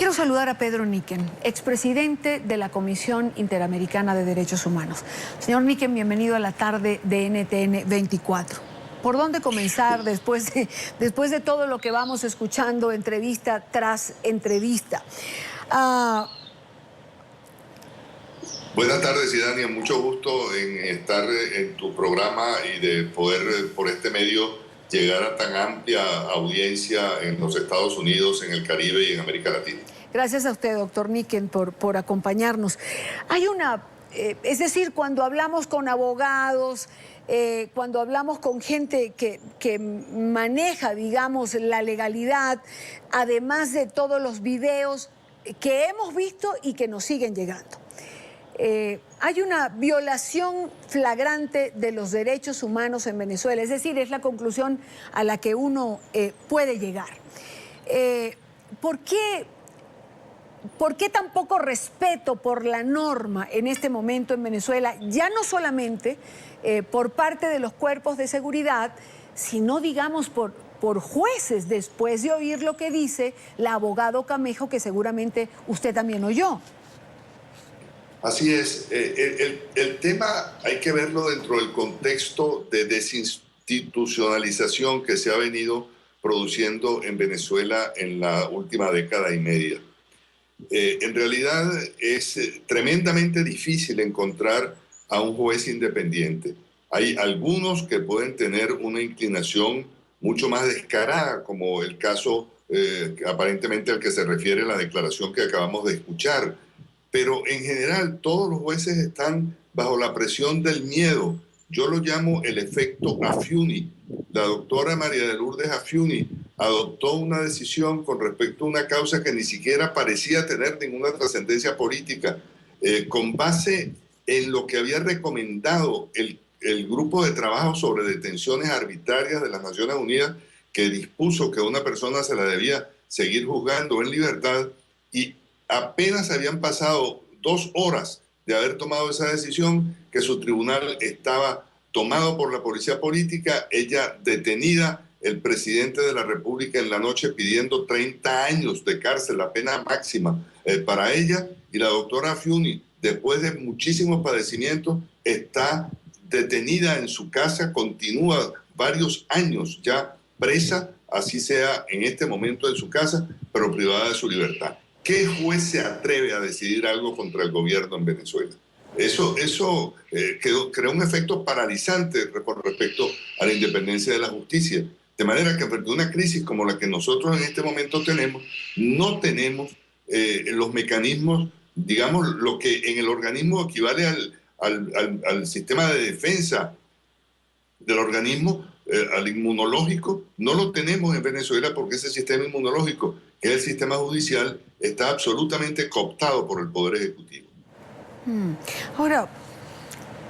Quiero saludar a Pedro Niquen, expresidente de la Comisión Interamericana de Derechos Humanos. Señor Niquen, bienvenido a la tarde de NTN 24. ¿Por dónde comenzar después de todo lo que vamos escuchando, entrevista tras entrevista? Buenas tardes, Idania. Mucho gusto en estar en tu programa y de poder por este medio llegar a tan amplia audiencia en los Estados Unidos, en el Caribe y en América Latina. Gracias a usted, doctor Niquen, por acompañarnos. Hay es decir, cuando hablamos con abogados, cuando hablamos con gente que maneja, digamos, la legalidad, además de todos los videos que hemos visto y que nos siguen llegando. Hay una violación flagrante de los derechos humanos en Venezuela, es decir, es la conclusión a la que uno puede llegar. ¿Por qué tan poco respeto por la norma en este momento en Venezuela? Ya no solamente por parte de los cuerpos de seguridad, sino, digamos, por jueces, después de oír lo que dice la abogada Camejo, que seguramente usted también oyó. Así es. El tema hay que verlo dentro del contexto de desinstitucionalización que se ha venido produciendo en Venezuela en la última década y media. En realidad es tremendamente difícil encontrar a un juez independiente. Hay algunos que pueden tener una inclinación mucho más descarada, como el caso aparentemente al que se refiere la declaración que acabamos de escuchar. Pero en general todos los jueces están bajo la presión del miedo. Yo lo llamo el efecto Afiuni. La doctora María de Lourdes Afiuni adoptó una decisión con respecto a una causa que ni siquiera parecía tener ninguna trascendencia política, con base en lo que había recomendado el grupo de trabajo sobre detenciones arbitrarias de las Naciones Unidas, que dispuso que una persona se la debía seguir juzgando en libertad, y apenas habían pasado 2 horas de haber tomado esa decisión, que su tribunal estaba tomado por la policía política, ella detenida, el presidente de la República en la noche pidiendo 30 años de cárcel, la pena máxima para ella, y la doctora Afiuni, después de muchísimos padecimientos, está detenida en su casa, continúa varios años ya presa, así sea en este momento en su casa, pero privada de su libertad. ¿Qué juez se atreve a decidir algo contra el gobierno en Venezuela? Eso creó un efecto paralizante con respecto a la independencia de la justicia. De manera que frente a una crisis como la que nosotros en este momento tenemos, no tenemos los mecanismos, digamos, lo que en el organismo equivale al sistema de defensa del organismo, al inmunológico. No lo tenemos en Venezuela porque ese sistema inmunológico, que es el sistema judicial, está absolutamente cooptado por el Poder Ejecutivo. Ahora,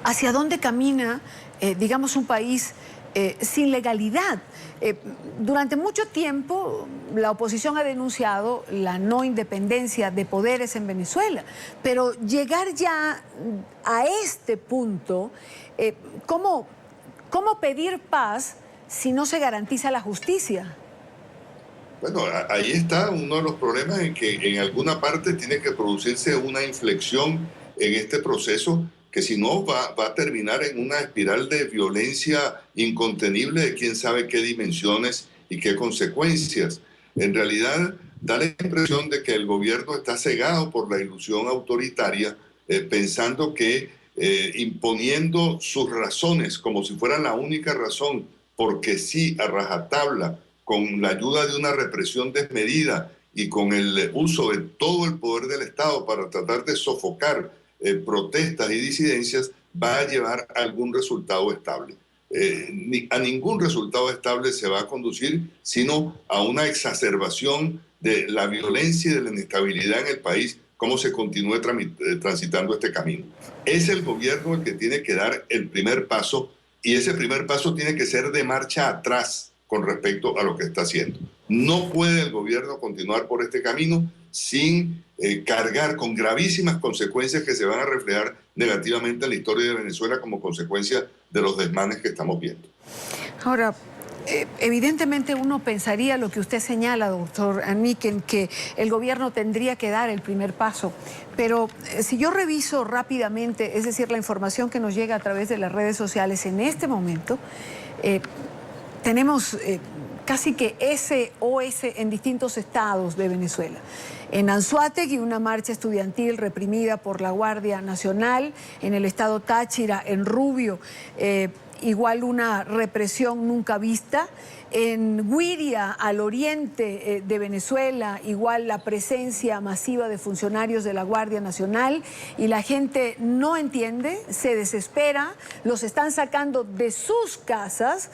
¿hacia dónde camina, digamos, un país sin legalidad? Durante mucho tiempo la oposición ha denunciado la no independencia de poderes en Venezuela, pero llegar ya a este punto, ¿cómo pedir paz si no se garantiza la justicia? Bueno, ahí está uno de los problemas, en que en alguna parte tiene que producirse una inflexión en este proceso, que si no va a terminar en una espiral de violencia incontenible de quién sabe qué dimensiones y qué consecuencias. En realidad da la impresión de que el gobierno está cegado por la ilusión autoritaria, pensando que imponiendo sus razones como si fueran la única razón, porque sí, a rajatabla, con la ayuda de una represión desmedida y con el uso de todo el poder del Estado para tratar de sofocar protestas y disidencias, va a llevar a algún resultado estable. A ningún resultado estable se va a conducir, sino a una exacerbación de la violencia y de la inestabilidad en el país, como se continúe transitando este camino. Es el gobierno el que tiene que dar el primer paso, y ese primer paso tiene que ser de marcha atrás con respecto a lo que está haciendo. No puede el gobierno continuar por este camino sin cargar con gravísimas consecuencias que se van a reflejar negativamente en la historia de Venezuela como consecuencia de los desmanes que estamos viendo. Ahora, Evidentemente uno pensaría lo que usted señala, doctor Anniken, que el gobierno tendría que dar el primer paso. Pero si yo reviso rápidamente, es decir, la información que nos llega a través de las redes sociales en este momento, tenemos casi que SOS en distintos estados de Venezuela. En Anzoátegui, una marcha estudiantil reprimida por la Guardia Nacional. En el estado Táchira, en Rubio, igual una represión nunca vista. En Güiria, al oriente de Venezuela, igual la presencia masiva de funcionarios de la Guardia Nacional, y la gente no entiende, se desespera, los están sacando de sus casas.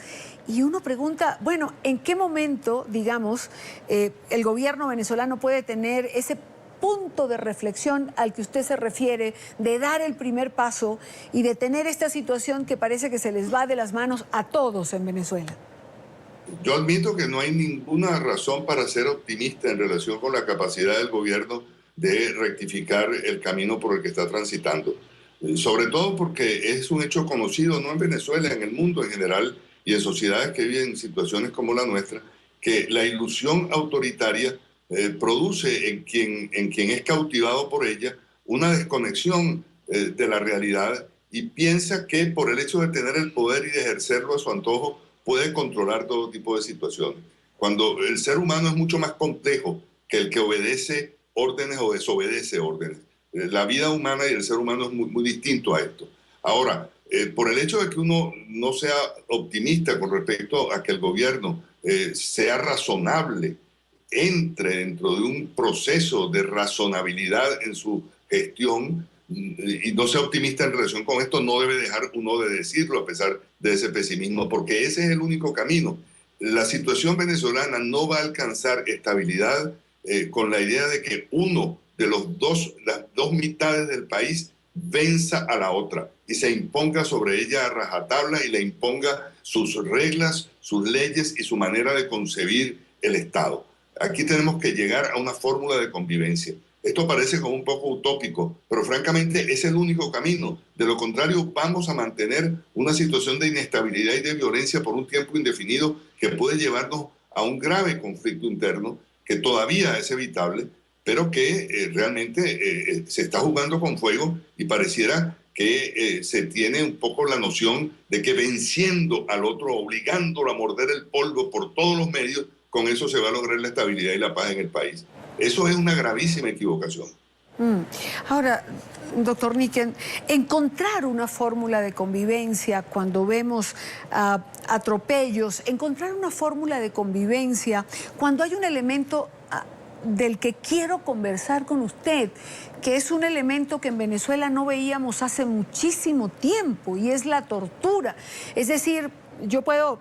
Y uno pregunta, bueno, ¿en qué momento, digamos, el gobierno venezolano puede tener ese punto de reflexión al que usted se refiere, de dar el primer paso y de tener esta situación que parece que se les va de las manos a todos en Venezuela? Yo admito que no hay ninguna razón para ser optimista en relación con la capacidad del gobierno de rectificar el camino por el que está transitando. Sobre todo porque es un hecho conocido, no en Venezuela, en el mundo en general, y en sociedades que viven situaciones como la nuestra, que la ilusión autoritaria produce en quien es cautivado por ella una desconexión de la realidad, y piensa que por el hecho de tener el poder y de ejercerlo a su antojo puede controlar todo tipo de situaciones. Cuando el ser humano es mucho más complejo que el que obedece órdenes o desobedece órdenes. La vida humana y el ser humano es muy distinto a esto. Ahora, por el hecho de que uno no sea optimista con respecto a que el gobierno sea razonable, entre dentro de un proceso de razonabilidad en su gestión, y no sea optimista en relación con esto, no debe dejar uno de decirlo a pesar de ese pesimismo, porque ese es el único camino. La situación venezolana no va a alcanzar estabilidad con la idea de que uno de las dos mitades del país venza a la otra y se imponga sobre ella a rajatabla y le imponga sus reglas, sus leyes y su manera de concebir el Estado. Aquí tenemos que llegar a una fórmula de convivencia. Esto parece como un poco utópico, pero francamente es el único camino. De lo contrario, vamos a mantener una situación de inestabilidad y de violencia por un tiempo indefinido que puede llevarnos a un grave conflicto interno que todavía es evitable, pero que realmente se está jugando con fuego, y pareciera que se tiene un poco la noción de que venciendo al otro, obligándolo a morder el polvo por todos los medios, con eso se va a lograr la estabilidad y la paz en el país. Eso es una gravísima equivocación. Ahora, doctor Anniken, encontrar una fórmula de convivencia cuando vemos atropellos, encontrar una fórmula de convivencia cuando hay un elemento del que quiero conversar con usted, que es un elemento que en Venezuela no veíamos hace muchísimo tiempo, y es la tortura. Es decir, yo puedo,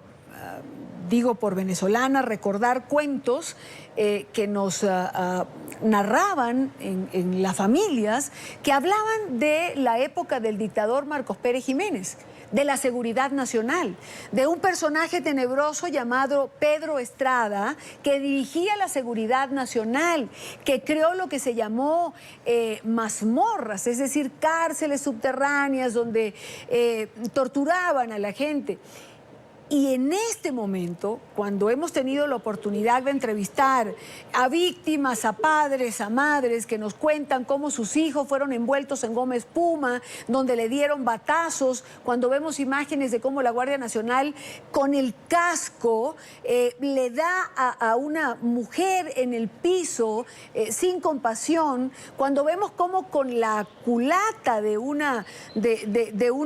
digo por venezolana, recordar cuentos que nos narraban en las familias, que hablaban de la época del dictador Marcos Pérez Jiménez, de la seguridad nacional, de un personaje tenebroso llamado Pedro Estrada, que dirigía la seguridad nacional, que creó lo que se llamó mazmorras, es decir, cárceles subterráneas donde torturaban a la gente. Y en este momento, cuando hemos tenido la oportunidad de entrevistar a víctimas, a padres, a madres que nos cuentan cómo sus hijos fueron envueltos en goma espuma, donde le dieron batazos, cuando vemos imágenes de cómo la Guardia Nacional con el casco le da a una mujer en el piso sin compasión, cuando vemos cómo con la culata de un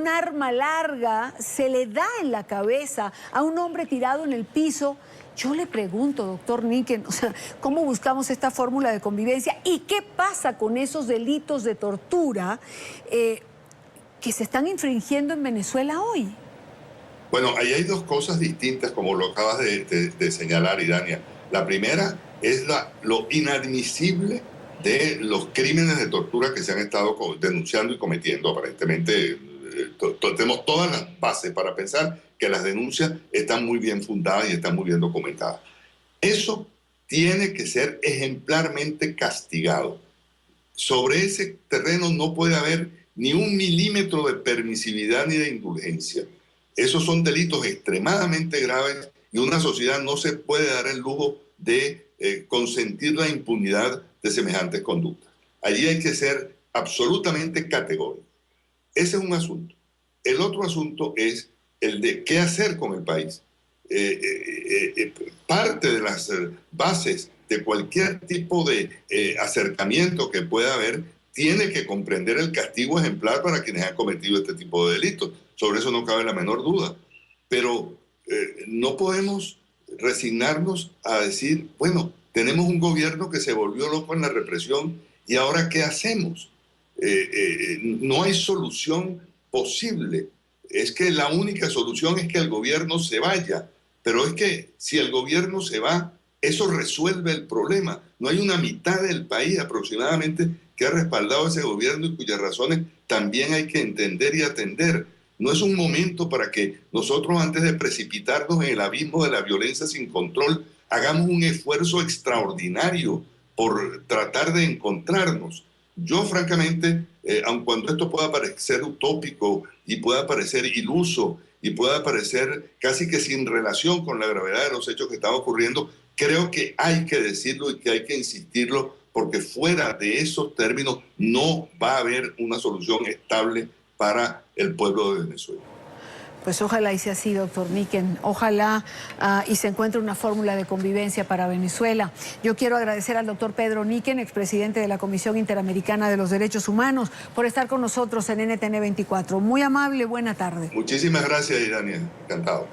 arma larga se le da en la cabeza a un hombre tirado en el piso. Yo le pregunto, doctor Anniken, o sea, ¿cómo buscamos esta fórmula de convivencia? ¿Y qué pasa con esos delitos de tortura que se están infringiendo en Venezuela hoy? Bueno, ahí hay dos cosas distintas, como lo acabas de señalar, Idania. La primera es lo inadmisible de los crímenes de tortura que se han estado denunciando y cometiendo. Aparentemente tenemos todas las bases para pensar que las denuncias están muy bien fundadas y están muy bien documentadas. Eso tiene que ser ejemplarmente castigado. Sobre ese terreno no puede haber ni un milímetro de permisividad ni de indulgencia. Esos son delitos extremadamente graves y una sociedad no se puede dar el lujo de consentir la impunidad de semejantes conductas. Allí hay que ser absolutamente categórico. Ese es un asunto. El otro asunto es el de qué hacer con el país. Parte de las bases de cualquier tipo de acercamiento que pueda haber tiene que comprender el castigo ejemplar para quienes han cometido este tipo de delitos. Sobre eso no cabe la menor duda. Pero no podemos resignarnos a decir, bueno, tenemos un gobierno que se volvió loco en la represión y ahora ¿qué hacemos? No hay solución posible. Es que la única solución es que el gobierno se vaya. Pero es que si el gobierno se va, eso resuelve el problema. No hay una mitad del país aproximadamente que ha respaldado ese gobierno y cuyas razones también hay que entender y atender. No es un momento para que nosotros, antes de precipitarnos en el abismo de la violencia sin control, hagamos un esfuerzo extraordinario por tratar de encontrarnos. Yo, francamente, aun cuando esto pueda parecer utópico y pueda parecer iluso y pueda parecer casi que sin relación con la gravedad de los hechos que están ocurriendo, creo que hay que decirlo y que hay que insistirlo, porque fuera de esos términos no va a haber una solución estable para el pueblo de Venezuela. Pues ojalá y sea así, doctor Niken. Ojalá y se encuentre una fórmula de convivencia para Venezuela. Yo quiero agradecer al doctor Pedro Niken, expresidente de la Comisión Interamericana de los Derechos Humanos, por estar con nosotros en NTN 24. Muy amable, buena tarde. Muchísimas gracias, Irania. Encantado.